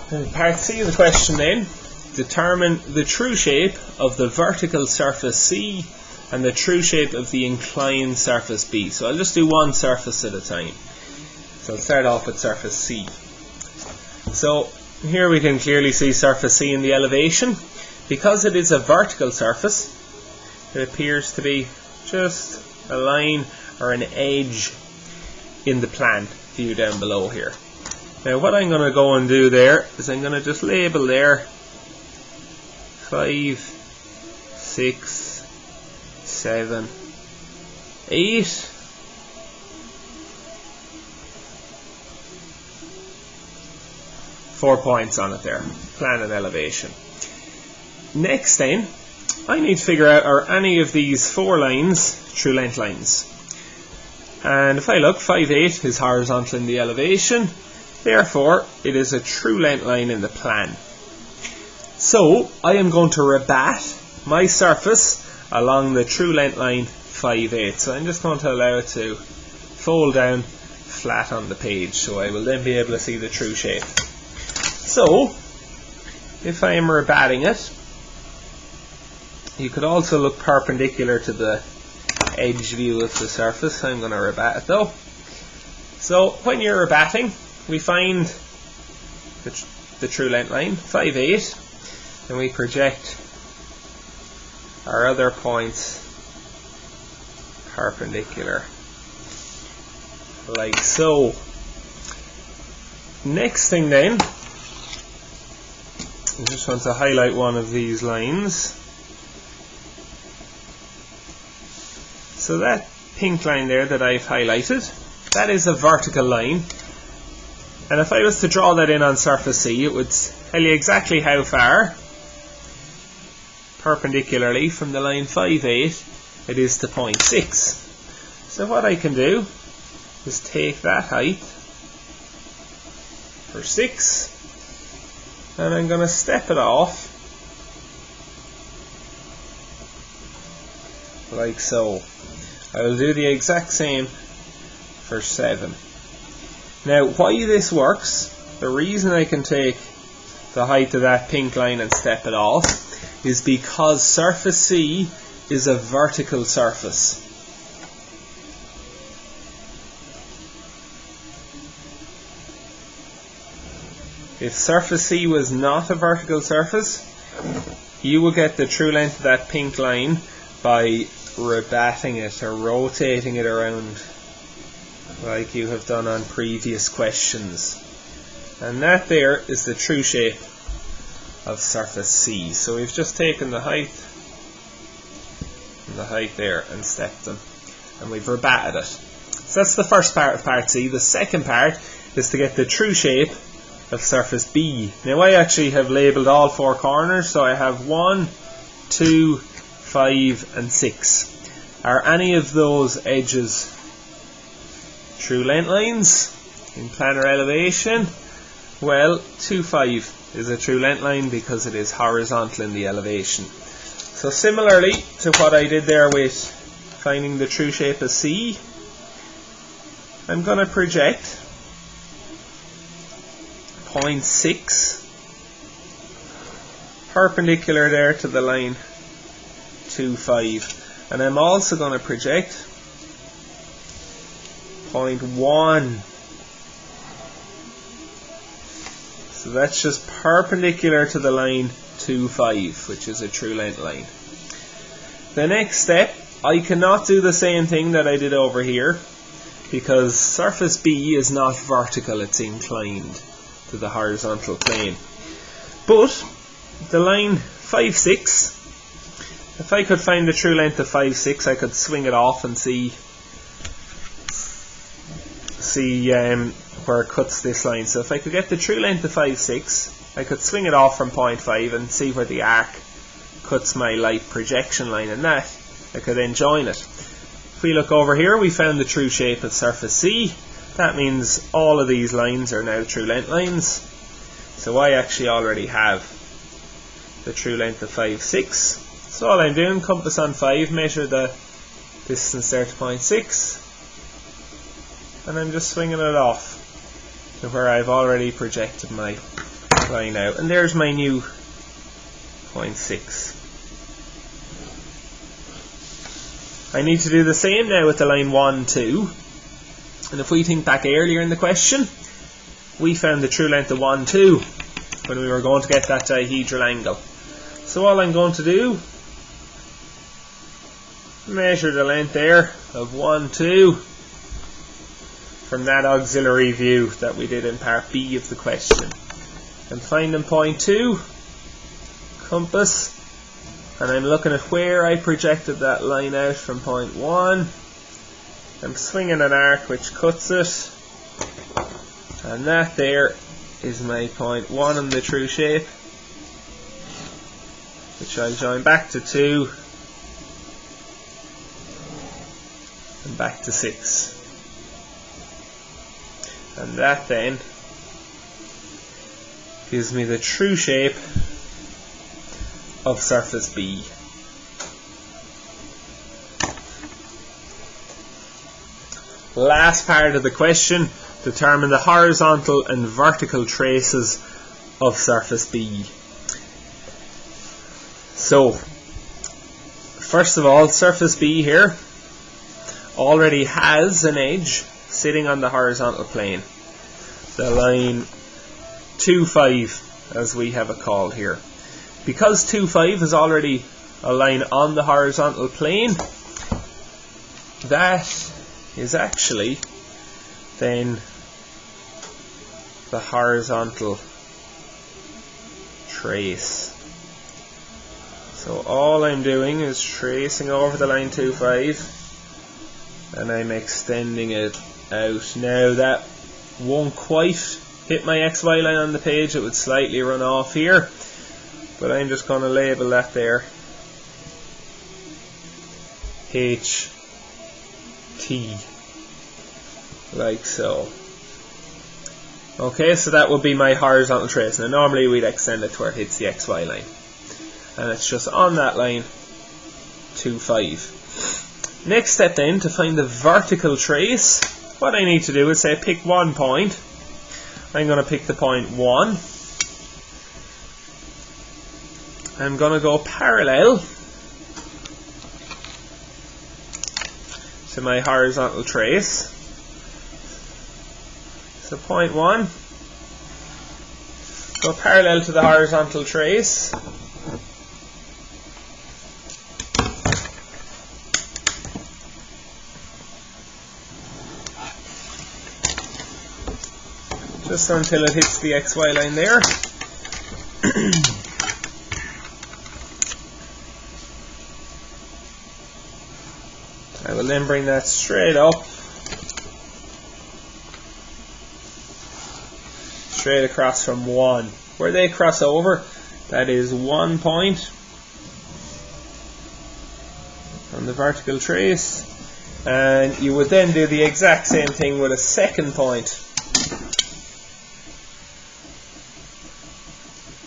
Part C of the question then, determine the true shape of the vertical surface C and the true shape of the inclined surface B. So I'll just do one surface at a time. So I'll start off with surface C. So here we can clearly see surface C in the elevation. Because it is a vertical surface, it appears to be just a line or an edge in the plan view down below here. Now what I'm going to go and do there is I'm going to just label there 5, 6, 7, 8. 4 points on it there, plan and elevation. Next then, I need to figure out are any of these 4 lines true length lines. And if I look, 5, 8 is horizontal in the elevation. Therefore, it is a true length line in the plan. So, I am going to rebat my surface along the true length line 5, 8. So I'm just going to allow it to fold down flat on the page. So I will then be able to see the true shape. So, if I am rebatting it, you could also look perpendicular to the edge view of the surface. I'm going to rebat it though. So, when you're rebatting, we find the true length line, 5, 8, and we project our other points perpendicular, like so. Next thing then, I just want to highlight one of these lines. So that pink line there that I've highlighted, that is a vertical line. And if I was to draw that in on surface C, it would tell you exactly how far perpendicularly from the line 5, 8 it is to point 6. So what I can do is take that height for 6 and I'm going to step it off like so. I will do the exact same for 7. Now why this works, the reason I can take the height of that pink line and step it off is because surface C is a vertical surface. If surface C was not a vertical surface, you will get the true length of that pink line by rebatting it or rotating it around like you have done on previous questions. And that there is the true shape of surface C. So we've just taken the height and the height there and stepped them, and we've rebatted it. So that's the first part of part C. The second part is to get the true shape of surface B. Now I actually have labelled all 4 corners, so I have 1, 2, 5 and 6. Are any of those edges true length lines in planar elevation? Well, 2, 5 is a true length line because it is horizontal in the elevation. So similarly to what I did there with finding the true shape of C, I'm going to project point 6 perpendicular there to the line 2, 5. And I'm also going to project point 1. So that's just perpendicular to the line 2, 5, which is a true length line. The next step, I cannot do the same thing that I did over here because surface B is not vertical, it's inclined to the horizontal plane. But the line 5, 6, if I could find the true length of 5, 6, I could swing it off and see where it cuts this line. So if I could get the true length of 5, 6, I could swing it off from point 5 and see where the arc cuts my light projection line, and that I could then join it. If we look over here, we found the true shape of surface C. That means all of these lines are now true length lines. So I actually already have the true length of 5, 6. So all I'm doing, compass on 5, measure the distance there to point 6, and I'm just swinging it off to where I've already projected my line out, and there's my new point 6. I need to do the same now with the line 1, 2, and if we think back earlier in the question, we found the true length of 1, 2 when we were going to get that dihedral angle. So all I'm going to do, measure the length there of 1, 2 from that auxiliary view that we did in part B of the question, and finding point 2, compass, and I'm looking at where I projected that line out from point 1. I'm swinging an arc which cuts it, and that there is my point 1 in the true shape, which I'll join back to 2 and back to 6. And that then gives me the true shape of surface B. Last part of the question, determine the horizontal and vertical traces of surface B. So, first of all, surface B here already has an edge sitting on the horizontal plane. The line 2, 5, as we have it called here. Because 2, 5 is already a line on the horizontal plane, that is actually then the horizontal trace. So all I'm doing is tracing over the line 2, 5, and I'm extending it out. Now that won't quite hit my XY line on the page, it would slightly run off here, but I'm just going to label that there HT, like so. Okay, so that would be my horizontal trace. Now normally we'd extend it to where it hits the XY line, and it's just on that line 2, 5. Next step then, to find the vertical trace, what I need to do is say pick one point. I'm going to pick the point 1. I'm going to go parallel to my horizontal trace. So point 1, go parallel to the horizontal trace. Just until it hits the XY line there. I will then bring that straight up, straight across from 1. Where they cross over, that is 1 point on the vertical trace, and you would then do the exact same thing with a second point.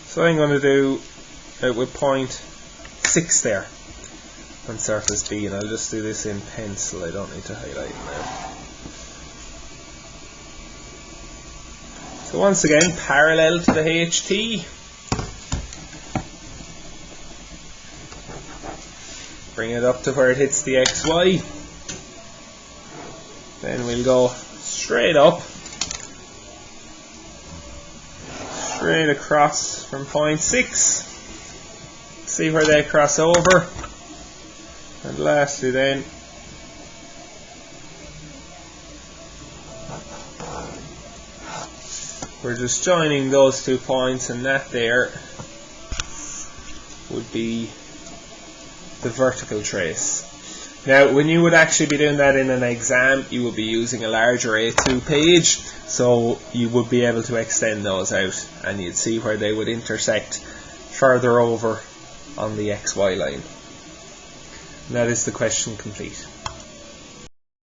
So I'm going to do it with point 6 there on surface B, and I'll just do this in pencil, I don't need to highlight it now. So once again, parallel to the HT, bring it up to where it hits the XY, then we'll go straight up, straight across from point 6, see where they cross over, and lastly then we're just joining those 2 points, and that there would be the vertical trace. Now when you would actually be doing that in an exam, you would be using a larger A2 page, so you would be able to extend those out and you'd see where they would intersect further over on the XY line. And that is the question complete.